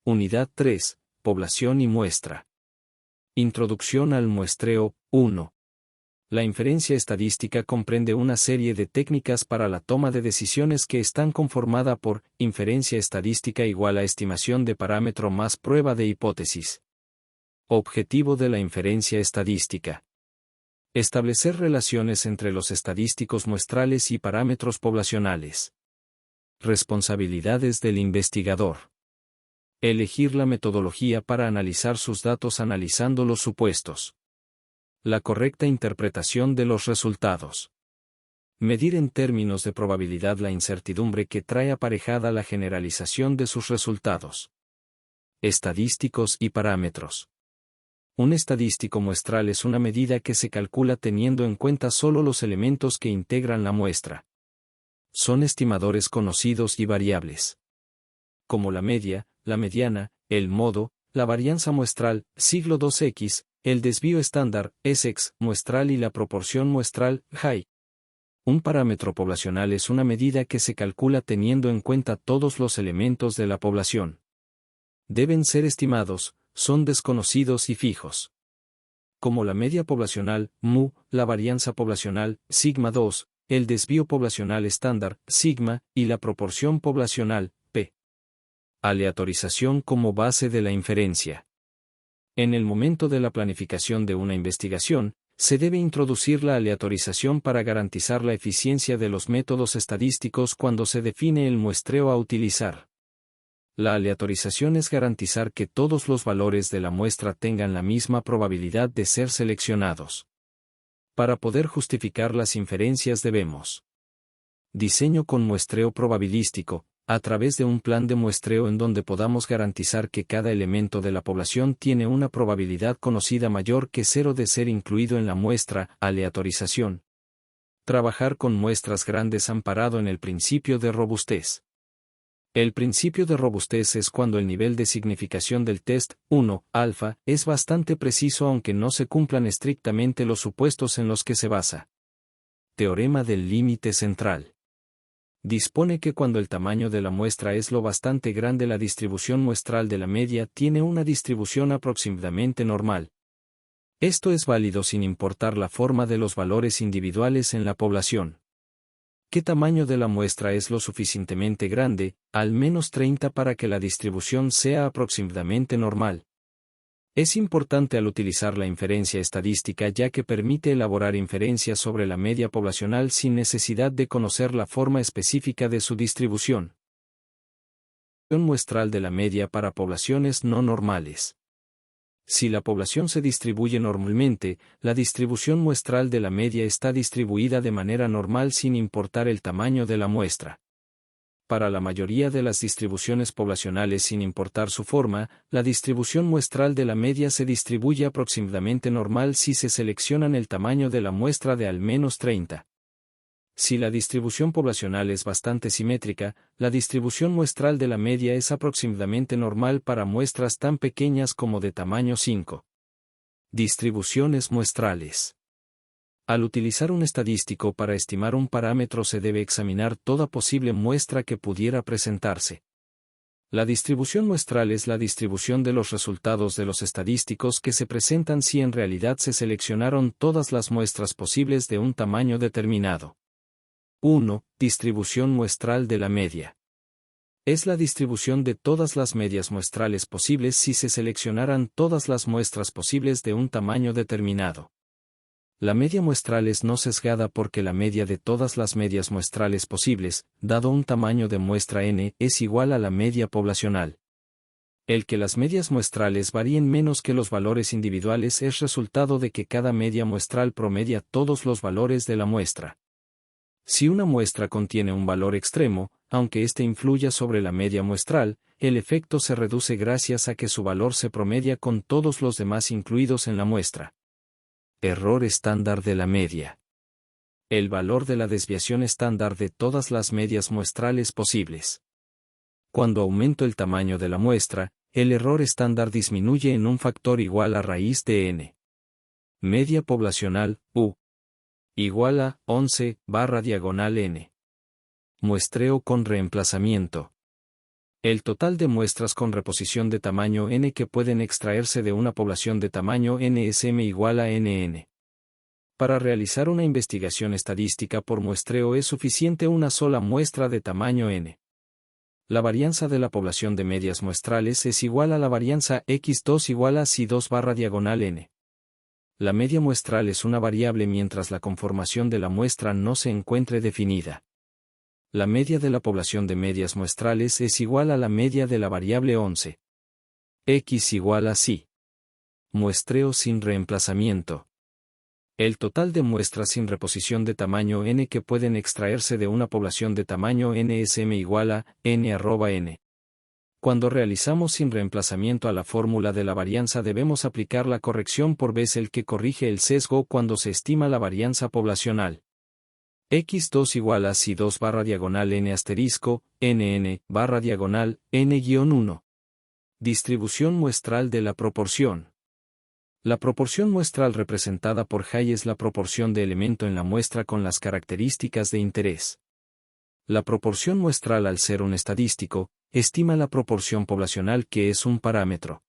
Unidad 3, Población y muestra. Introducción al muestreo. 1. La inferencia estadística comprende una serie de técnicas para la toma de decisiones que están conformada por inferencia estadística igual a estimación de parámetro más prueba de hipótesis. Objetivo de la inferencia estadística. Establecer relaciones entre los estadísticos muestrales y parámetros poblacionales. Responsabilidades del investigador. Elegir la metodología para analizar sus datos analizando los supuestos. La correcta interpretación de los resultados. Medir en términos de probabilidad la incertidumbre que trae aparejada la generalización de sus resultados. Estadísticos y parámetros. Un estadístico muestral es una medida que se calcula teniendo en cuenta solo los elementos que integran la muestra. Son estimadores conocidos y variables, como la media, la mediana, el modo, la varianza muestral, siglo 2x, el desvío estándar, Essex, muestral y la proporción muestral, High. Un parámetro poblacional es una medida que se calcula teniendo en cuenta todos los elementos de la población. Deben ser estimados, son desconocidos y fijos. Como la media poblacional, mu, la varianza poblacional, sigma 2, el desvío poblacional estándar, sigma, y la proporción poblacional, p. Aleatorización como base de la inferencia. En el momento de la planificación de una investigación, se debe introducir la aleatorización para garantizar la eficiencia de los métodos estadísticos cuando se define el muestreo a utilizar. La aleatorización es garantizar que todos los valores de la muestra tengan la misma probabilidad de ser seleccionados. Para poder justificar las inferencias debemos: diseño con muestreo probabilístico, a través de un plan de muestreo en donde podamos garantizar que cada elemento de la población tiene una probabilidad conocida mayor que 0 de ser incluido en la muestra. Aleatorización. Trabajar con muestras grandes amparado en el principio de robustez. El principio de robustez es cuando el nivel de significación del test, 1, alfa, es bastante preciso aunque no se cumplan estrictamente los supuestos en los que se basa. Teorema del límite central. Dispone que cuando el tamaño de la muestra es lo bastante grande, la distribución muestral de la media tiene una distribución aproximadamente normal. Esto es válido sin importar la forma de los valores individuales en la población. ¿Qué tamaño de la muestra es lo suficientemente grande, al menos 30 para que la distribución sea aproximadamente normal? Es importante al utilizar la inferencia estadística ya que permite elaborar inferencias sobre la media poblacional sin necesidad de conocer la forma específica de su distribución. Muestral de la media para poblaciones no normales. Si la población se distribuye normalmente, la distribución muestral de la media está distribuida de manera normal sin importar el tamaño de la muestra. Para la mayoría de las distribuciones poblacionales sin importar su forma, la distribución muestral de la media se distribuye aproximadamente normal si se seleccionan el tamaño de la muestra de al menos 30. Si la distribución poblacional es bastante simétrica, la distribución muestral de la media es aproximadamente normal para muestras tan pequeñas como de tamaño 5. Distribuciones muestrales. Al utilizar un estadístico para estimar un parámetro se debe examinar toda posible muestra que pudiera presentarse. La distribución muestral es la distribución de los resultados de los estadísticos que se presentan si en realidad se seleccionaron todas las muestras posibles de un tamaño determinado. 1. Distribución muestral de la media. Es la distribución de todas las medias muestrales posibles si se seleccionaran todas las muestras posibles de un tamaño determinado. La media muestral es no sesgada porque la media de todas las medias muestrales posibles, dado un tamaño de muestra n, es igual a la media poblacional. El que las medias muestrales varíen menos que los valores individuales es resultado de que cada media muestral promedia todos los valores de la muestra. Si una muestra contiene un valor extremo, aunque éste influya sobre la media muestral, el efecto se reduce gracias a que su valor se promedia con todos los demás incluidos en la muestra. Error estándar de la media. El valor de la desviación estándar de todas las medias muestrales posibles. Cuando aumento el tamaño de la muestra, el error estándar disminuye en un factor igual a raíz de n. Media poblacional, U. Igual a 11/n. Muestreo con reemplazamiento. El total de muestras con reposición de tamaño n que pueden extraerse de una población de tamaño n es m igual a nn. Para realizar una investigación estadística por muestreo es suficiente una sola muestra de tamaño n. La varianza de la población de medias muestrales es igual a la varianza x2 igual a si2 barra diagonal n. La media muestral es una variable mientras la conformación de la muestra no se encuentre definida. La media de la población de medias muestrales es igual a la media de la variable 11. X igual a si. Muestreo sin reemplazamiento. El total de muestras sin reposición de tamaño n que pueden extraerse de una población de tamaño n es m igual a n. Cuando realizamos sin reemplazamiento a la fórmula de la varianza debemos aplicar la corrección por Bessel que corrige el sesgo cuando se estima la varianza poblacional. x2 igual a si2 barra diagonal n asterisco, nn, barra diagonal, n-1. Distribución muestral de la proporción. La proporción muestral representada por High es la proporción de elemento en la muestra con las características de interés. La proporción muestral, al ser un estadístico, estima la proporción poblacional que es un parámetro.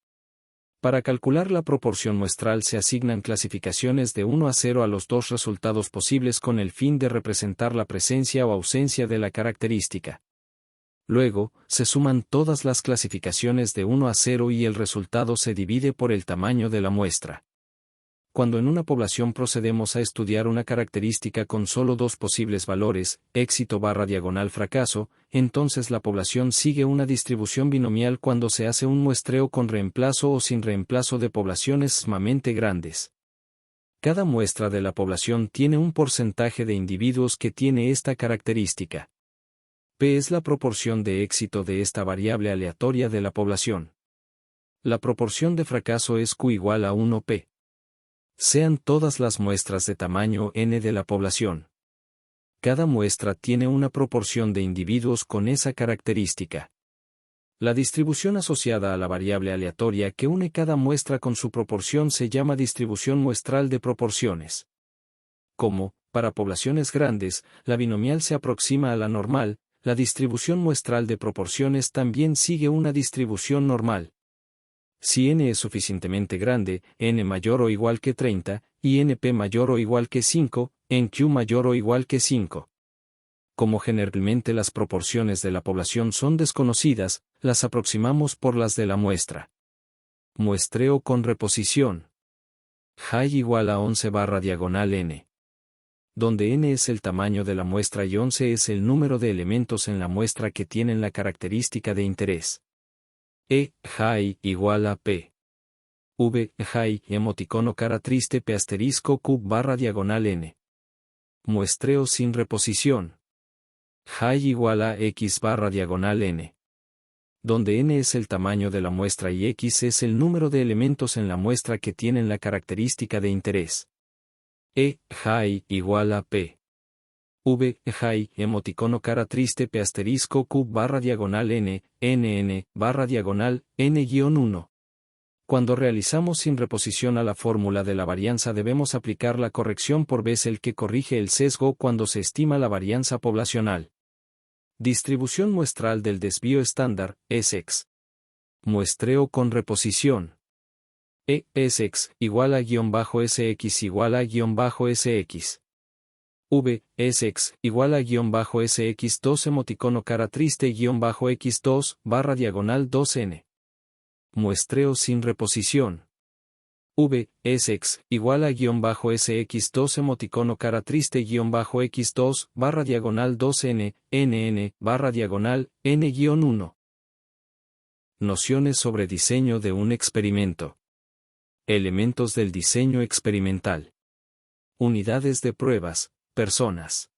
Para calcular la proporción muestral se asignan clasificaciones de 1 a 0 a los dos resultados posibles con el fin de representar la presencia o ausencia de la característica. Luego, se suman todas las clasificaciones de 1 a 0 y el resultado se divide por el tamaño de la muestra. Cuando en una población procedemos a estudiar una característica con solo dos posibles valores, éxito barra diagonal fracaso, entonces la población sigue una distribución binomial cuando se hace un muestreo con reemplazo o sin reemplazo de poblaciones sumamente grandes. Cada muestra de la población tiene un porcentaje de individuos que tiene esta característica. P es la proporción de éxito de esta variable aleatoria de la población. La proporción de fracaso es Q igual a 1P. Sean todas las muestras de tamaño n de la población. Cada muestra tiene una proporción de individuos con esa característica. La distribución asociada a la variable aleatoria que une cada muestra con su proporción se llama distribución muestral de proporciones. Como, para poblaciones grandes, la binomial se aproxima a la normal, la distribución muestral de proporciones también sigue una distribución normal. Si n es suficientemente grande, n mayor o igual que 30, y np mayor o igual que 5, nq mayor o igual que 5. Como generalmente las proporciones de la población son desconocidas, las aproximamos por las de la muestra. Muestreo con reposición. High igual a 11 barra diagonal n. Donde n es el tamaño de la muestra y 11 es el número de elementos en la muestra que tienen la característica de interés. High igual a P. High emoticono cara triste P asterisco Q barra diagonal n. Muestreo sin reposición. High igual a X barra diagonal n. Donde n es el tamaño de la muestra y X es el número de elementos en la muestra que tienen la característica de interés. High igual a P. High emoticono cara triste P asterisco Q barra diagonal n, nn, barra diagonal, n-1. Cuando realizamos sin reposición a la fórmula de la varianza debemos aplicar la corrección por Bessel que corrige el sesgo cuando se estima la varianza poblacional. Distribución muestral del desvío estándar, Sx. Muestreo con reposición. Sx igual a -sx igual a -sx. Sx igual a -sx2 emoticono cara triste -x2 barra diagonal 2n. Muestreo sin reposición. Sx igual a -sx2 emoticono cara triste -x2 barra diagonal 2n, nn, barra diagonal, n-1. Nociones sobre diseño de un experimento. Elementos del diseño experimental. Unidades de pruebas, personas.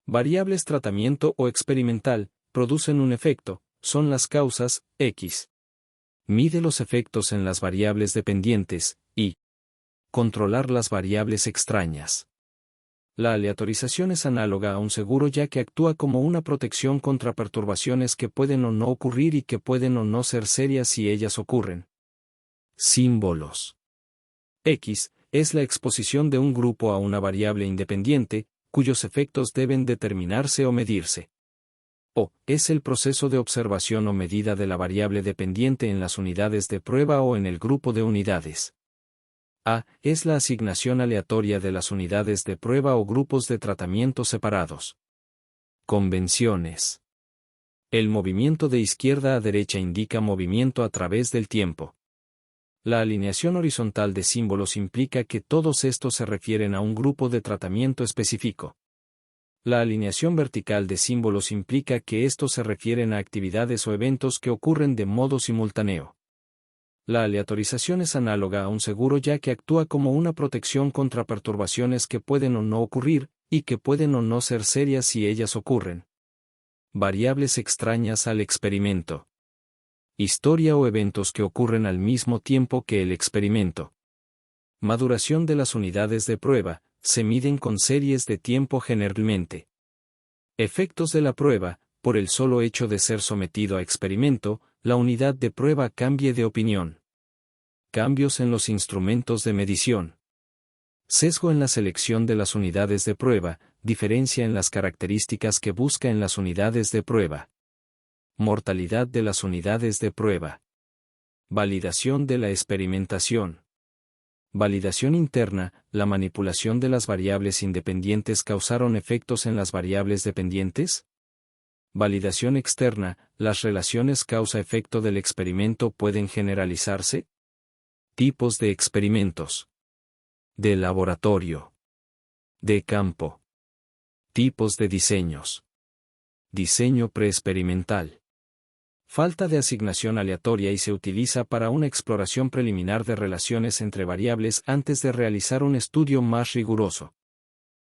Variables tratamiento o experimental, producen un efecto, son las causas, X. Mide los efectos en las variables dependientes, y controlar las variables extrañas. La aleatorización es análoga a un seguro ya que actúa como una protección contra perturbaciones que pueden o no ocurrir y que pueden o no ser serias si ellas ocurren. Símbolos. X es la exposición de un grupo a una variable independiente, cuyos efectos deben determinarse o medirse. O, es el proceso de observación o medida de la variable dependiente en las unidades de prueba o en el grupo de unidades. A, es la asignación aleatoria de las unidades de prueba o grupos de tratamiento separados. Convenciones. El movimiento de izquierda a derecha indica movimiento a través del tiempo. La alineación horizontal de símbolos implica que todos estos se refieren a un grupo de tratamiento específico. La alineación vertical de símbolos implica que estos se refieren a actividades o eventos que ocurren de modo simultáneo. La aleatorización es análoga a un seguro ya que actúa como una protección contra perturbaciones que pueden o no ocurrir, y que pueden o no ser serias si ellas ocurren. Variables extrañas al experimento. Historia o eventos que ocurren al mismo tiempo que el experimento. Maduración de las unidades de prueba, se miden con series de tiempo generalmente. Efectos de la prueba, por el solo hecho de ser sometido a experimento, la unidad de prueba cambie de opinión. Cambios en los instrumentos de medición. Sesgo en la selección de las unidades de prueba, diferencia en las características que busca en las unidades de prueba. Mortalidad de las unidades de prueba. Validación de la experimentación. Validación interna, la manipulación de las variables independientes causaron efectos en las variables dependientes. Validación externa, las relaciones causa-efecto del experimento pueden generalizarse. Tipos de experimentos. De laboratorio. De campo. Tipos de diseños. Diseño preexperimental. Falta de asignación aleatoria y se utiliza para una exploración preliminar de relaciones entre variables antes de realizar un estudio más riguroso.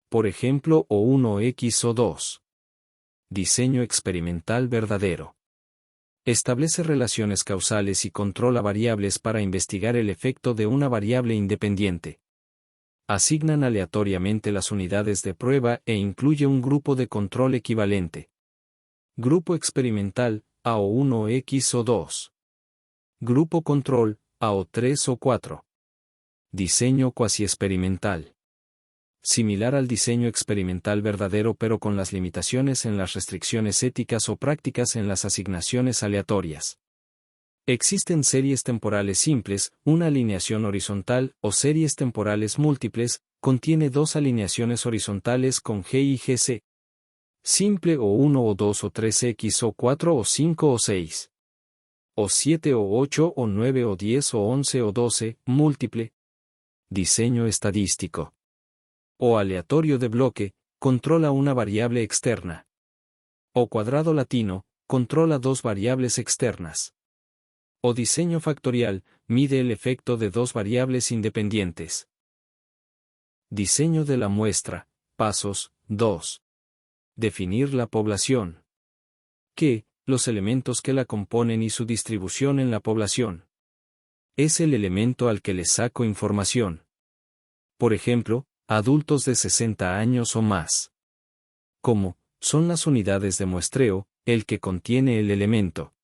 Por ejemplo, O1 o X o 2. Diseño experimental verdadero. Establece relaciones causales y controla variables para investigar el efecto de una variable independiente. Asignan aleatoriamente las unidades de prueba e incluye un grupo de control equivalente. Grupo experimental, AO1 X o 2. Grupo control, AO3 o 4. Diseño cuasi experimental. Similar al diseño experimental verdadero pero con las limitaciones en las restricciones éticas o prácticas en las asignaciones aleatorias. Existen series temporales simples, una alineación horizontal, o series temporales múltiples, contiene dos alineaciones horizontales con G y GC. Simple o 1 o 2 o 3X o 4 o 5 o 6. O 7 o 8 o 9 o 10 o 11 o 12, múltiple. Diseño estadístico. O aleatorio de bloque, controla una variable externa. O cuadrado latino, controla dos variables externas. O diseño factorial, mide el efecto de dos variables independientes. Diseño de la muestra, pasos, 2. Definir la población. ¿Qué? Los elementos que la componen y su distribución en la población. Es el elemento al que le saco información. Por ejemplo, adultos de 60 años o más. ¿Cómo? Son las unidades de muestreo, el que contiene el elemento.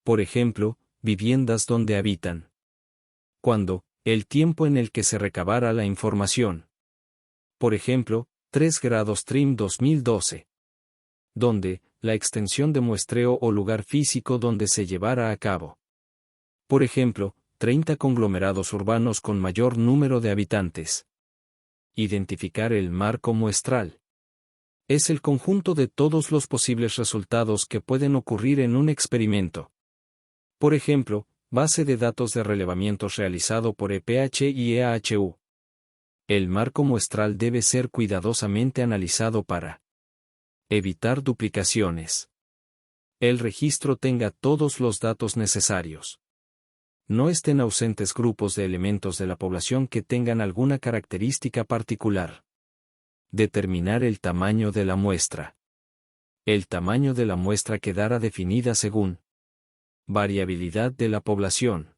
Por ejemplo, viviendas donde habitan. ¿Cuándo? El tiempo en el que se recabara la información. Por ejemplo, 3 grados TRIM 2012. ¿Dónde? La extensión de muestreo o lugar físico donde se llevara a cabo. Por ejemplo, 30 conglomerados urbanos con mayor número de habitantes. Identificar el marco muestral. Es el conjunto de todos los posibles resultados que pueden ocurrir en un experimento. Por ejemplo, base de datos de relevamientos realizado por EPH y EAHU. El marco muestral debe ser cuidadosamente analizado para evitar duplicaciones. El registro tenga todos los datos necesarios. No estén ausentes grupos de elementos de la población que tengan alguna característica particular. Determinar el tamaño de la muestra. El tamaño de la muestra quedará definida según variabilidad de la población.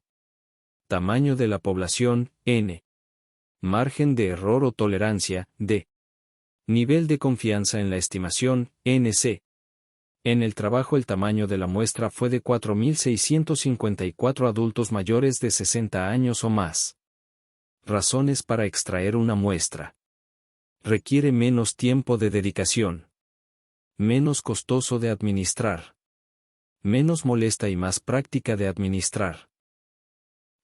Tamaño de la población, N. Margen de error o tolerancia, D. Nivel de confianza en la estimación, NC. En el trabajo el tamaño de la muestra fue de 4.654 adultos mayores de 60 años o más. Razones para extraer una muestra. Requiere menos tiempo de dedicación. Menos costoso de administrar. Menos molesta y más práctica de administrar.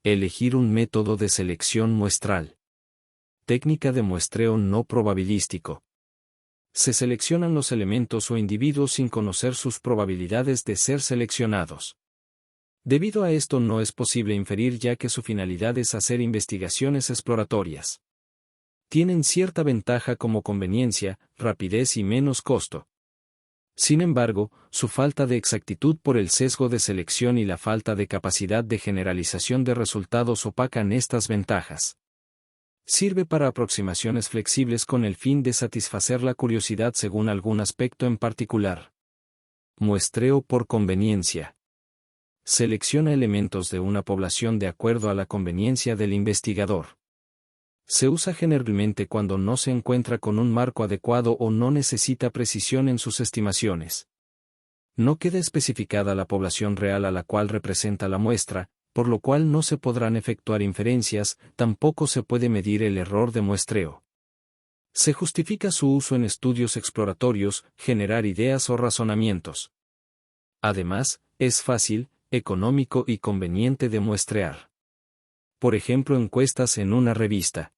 Elegir un método de selección muestral. Técnica de muestreo no probabilístico. Se seleccionan los elementos o individuos sin conocer sus probabilidades de ser seleccionados. Debido a esto no es posible inferir ya que su finalidad es hacer investigaciones exploratorias. Tienen cierta ventaja como conveniencia, rapidez y menos costo. Sin embargo, su falta de exactitud por el sesgo de selección y la falta de capacidad de generalización de resultados opacan estas ventajas. Sirve para aproximaciones flexibles con el fin de satisfacer la curiosidad según algún aspecto en particular. Muestreo por conveniencia. Selecciona elementos de una población de acuerdo a la conveniencia del investigador. Se usa generalmente cuando no se encuentra con un marco adecuado o no necesita precisión en sus estimaciones. No queda especificada la población real a la cual representa la muestra, por lo cual no se podrán efectuar inferencias, tampoco se puede medir el error de muestreo. Se justifica su uso en estudios exploratorios, generar ideas o razonamientos. Además, es fácil, económico y conveniente de muestrear. Por ejemplo, encuestas en una revista.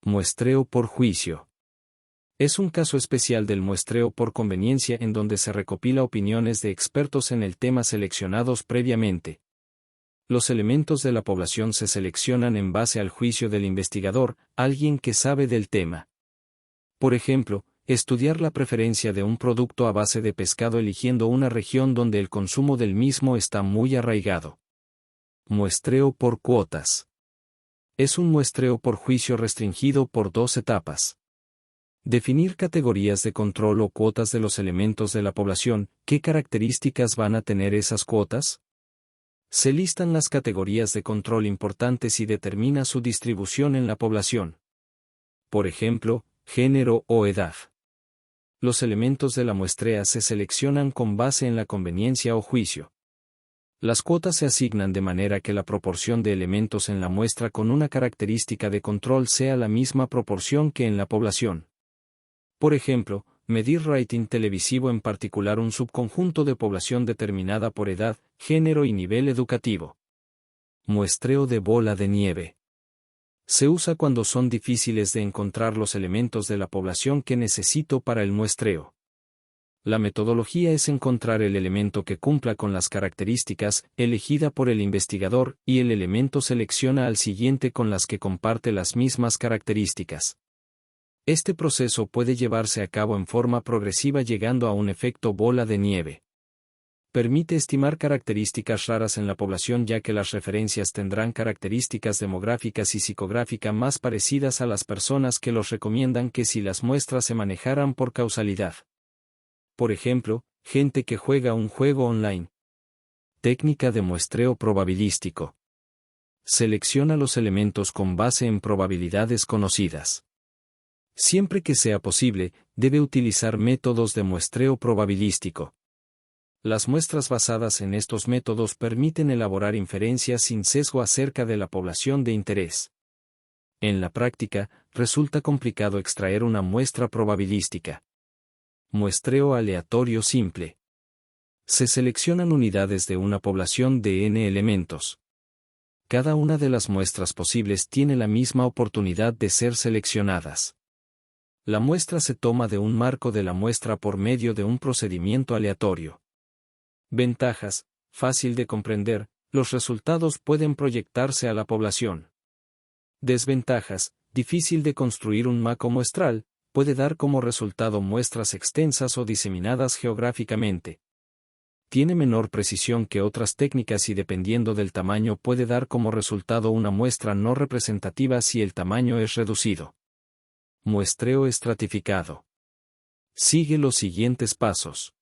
Muestreo por juicio. Es un caso especial del muestreo por conveniencia en donde se recopila opiniones de expertos en el tema seleccionados previamente. Los elementos de la población se seleccionan en base al juicio del investigador, alguien que sabe del tema. Por ejemplo, estudiar la preferencia de un producto a base de pescado eligiendo una región donde el consumo del mismo está muy arraigado. Muestreo por cuotas. Es un muestreo por juicio restringido por dos etapas. Definir categorías de control o cuotas de los elementos de la población. ¿Qué características van a tener esas cuotas? Se listan las categorías de control importantes y determina su distribución en la población. Por ejemplo, género o edad. Los elementos de la muestrea se seleccionan con base en la conveniencia o juicio. Las cuotas se asignan de manera que la proporción de elementos en la muestra con una característica de control sea la misma proporción que en la población. Por ejemplo, medir rating televisivo en particular un subconjunto de población determinada por edad, género y nivel educativo. Muestreo de bola de nieve. Se usa cuando son difíciles de encontrar los elementos de la población que necesito para el muestreo. La metodología es encontrar el elemento que cumpla con las características elegida por el investigador y el elemento selecciona al siguiente con las que comparte las mismas características. Este proceso puede llevarse a cabo en forma progresiva llegando a un efecto bola de nieve. Permite estimar características raras en la población ya que las referencias tendrán características demográficas y psicográficas más parecidas a las personas que los recomiendan que si las muestras se manejaran por causalidad. Por ejemplo, gente que juega un juego online. Técnica de muestreo probabilístico. Selecciona los elementos con base en probabilidades conocidas. Siempre que sea posible, debe utilizar métodos de muestreo probabilístico. Las muestras basadas en estos métodos permiten elaborar inferencias sin sesgo acerca de la población de interés. En la práctica, resulta complicado extraer una muestra probabilística. Muestreo aleatorio simple. Se seleccionan unidades de una población de n elementos. Cada una de las muestras posibles tiene la misma oportunidad de ser seleccionadas. La muestra se toma de un marco de la muestra por medio de un procedimiento aleatorio. Ventajas: fácil de comprender, los resultados pueden proyectarse a la población. Desventajas: difícil de construir un marco muestral, puede dar como resultado muestras extensas o diseminadas geográficamente. Tiene menor precisión que otras técnicas y dependiendo del tamaño puede dar como resultado una muestra no representativa si el tamaño es reducido. Muestreo estratificado. Sigue los siguientes pasos.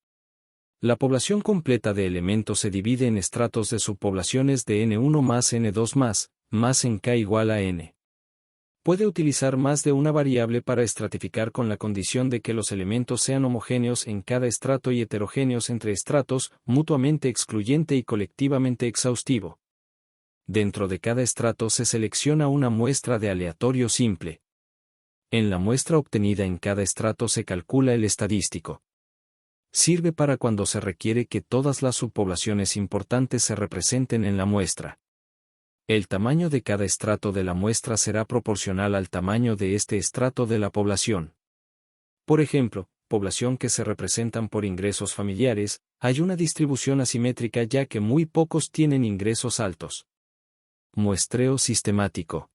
La población completa de elementos se divide en estratos de subpoblaciones de N1 más N2 más en K igual a N. Puede utilizar más de una variable para estratificar con la condición de que los elementos sean homogéneos en cada estrato y heterogéneos entre estratos, mutuamente excluyente y colectivamente exhaustivo. Dentro de cada estrato se selecciona una muestra de aleatorio simple. En la muestra obtenida en cada estrato se calcula el estadístico. Sirve para cuando se requiere que todas las subpoblaciones importantes se representen en la muestra. El tamaño de cada estrato de la muestra será proporcional al tamaño de este estrato de la población. Por ejemplo, población que se representan por ingresos familiares, hay una distribución asimétrica ya que muy pocos tienen ingresos altos. Muestreo sistemático.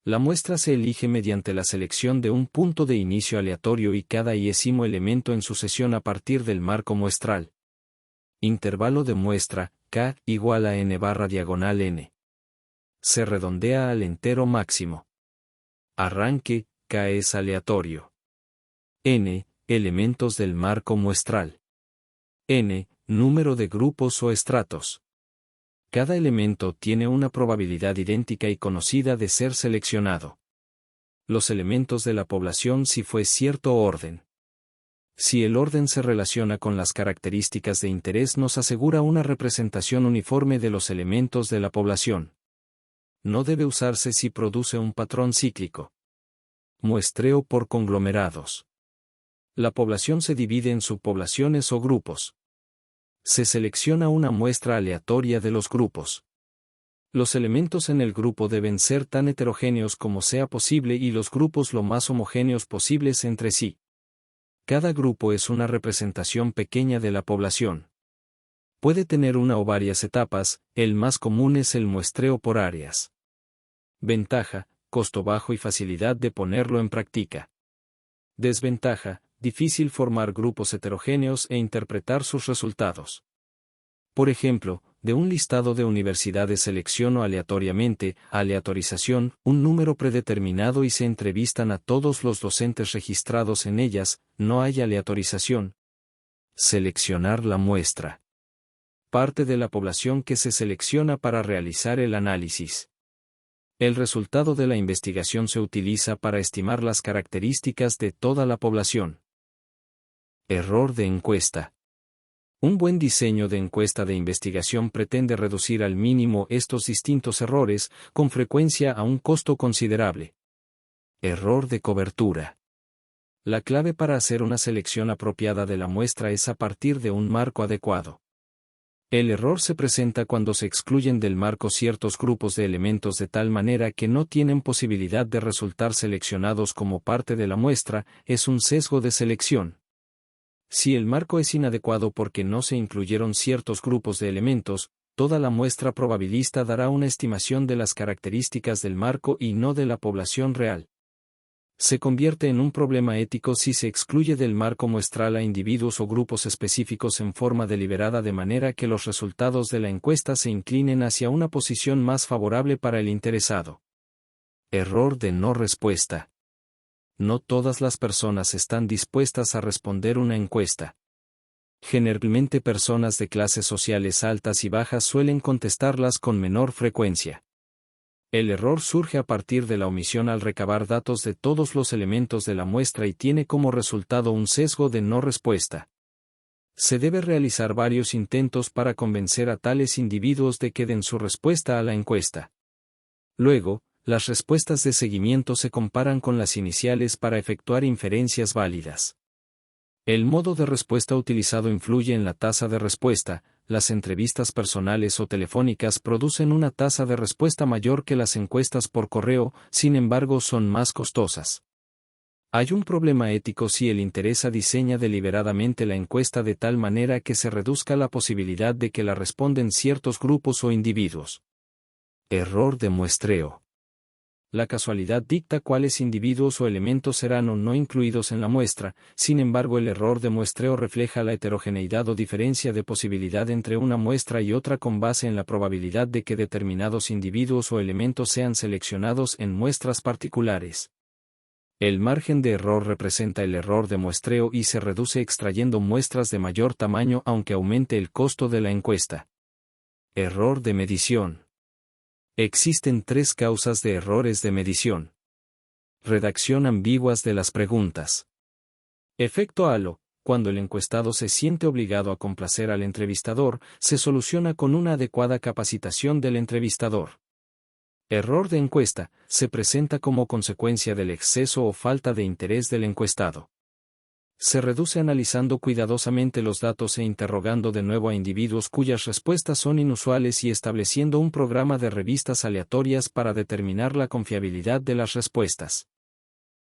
La muestra se elige mediante la selección de un punto de inicio aleatorio y cada iésimo elemento en sucesión a partir del marco muestral. Intervalo de muestra, k igual a n/n. Se redondea al entero máximo. Arranque, k es aleatorio. N, elementos del marco muestral. N, número de grupos o estratos. Cada elemento tiene una probabilidad idéntica y conocida de ser seleccionado. Los elementos de la población si fue cierto orden. Si el orden se relaciona con las características de interés nos asegura una representación uniforme de los elementos de la población. No debe usarse si produce un patrón cíclico. Muestreo por conglomerados. La población se divide en subpoblaciones o grupos. Se selecciona una muestra aleatoria de los grupos. Los elementos en el grupo deben ser tan heterogéneos como sea posible y los grupos lo más homogéneos posibles entre sí. Cada grupo es una representación pequeña de la población. Puede tener una o varias etapas, el más común es el muestreo por áreas. Ventaja, costo bajo y facilidad de ponerlo en práctica. Desventaja, difícil formar grupos heterogéneos e interpretar sus resultados. Por ejemplo, de un listado de universidades selecciono aleatoriamente, aleatorización, un número predeterminado y se entrevistan a todos los docentes registrados en ellas, no hay aleatorización. Seleccionar la muestra. Parte de la población que se selecciona para realizar el análisis. El resultado de la investigación se utiliza para estimar las características de toda la población. Error de encuesta. Un buen diseño de encuesta de investigación pretende reducir al mínimo estos distintos errores, con frecuencia a un costo considerable. Error de cobertura. La clave para hacer una selección apropiada de la muestra es a partir de un marco adecuado. El error se presenta cuando se excluyen del marco ciertos grupos de elementos de tal manera que no tienen posibilidad de resultar seleccionados como parte de la muestra, es un sesgo de selección. Si el marco es inadecuado porque no se incluyeron ciertos grupos de elementos, toda la muestra probabilista dará una estimación de las características del marco y no de la población real. Se convierte en un problema ético si se excluye del marco muestral a individuos o grupos específicos en forma deliberada de manera que los resultados de la encuesta se inclinen hacia una posición más favorable para el interesado. Error de no respuesta. No todas las personas están dispuestas a responder una encuesta. Generalmente personas de clases sociales altas y bajas suelen contestarlas con menor frecuencia. El error surge a partir de la omisión al recabar datos de todos los elementos de la muestra y tiene como resultado un sesgo de no respuesta. Se debe realizar varios intentos para convencer a tales individuos de que den su respuesta a la encuesta. Luego, las respuestas de seguimiento se comparan con las iniciales para efectuar inferencias válidas. El modo de respuesta utilizado influye en la tasa de respuesta. Las entrevistas personales o telefónicas producen una tasa de respuesta mayor que las encuestas por correo, sin embargo son más costosas. Hay un problema ético si el interesa diseña deliberadamente la encuesta de tal manera que se reduzca la posibilidad de que la responden ciertos grupos o individuos. Error de muestreo. La casualidad dicta cuáles individuos o elementos serán o no incluidos en la muestra, sin embargo el error de muestreo refleja la heterogeneidad o diferencia de posibilidad entre una muestra y otra con base en la probabilidad de que determinados individuos o elementos sean seleccionados en muestras particulares. El margen de error representa el error de muestreo y se reduce extrayendo muestras de mayor tamaño aunque aumente el costo de la encuesta. Error de medición. Existen 3 causas de errores de medición. Redacción ambiguas de las preguntas. Efecto halo. Cuando el encuestado se siente obligado a complacer al entrevistador, se soluciona con una adecuada capacitación del entrevistador. Error de encuesta. Se presenta como consecuencia del exceso o falta de interés del encuestado. Se reduce analizando cuidadosamente los datos e interrogando de nuevo a individuos cuyas respuestas son inusuales y estableciendo un programa de revistas aleatorias para determinar la confiabilidad de las respuestas.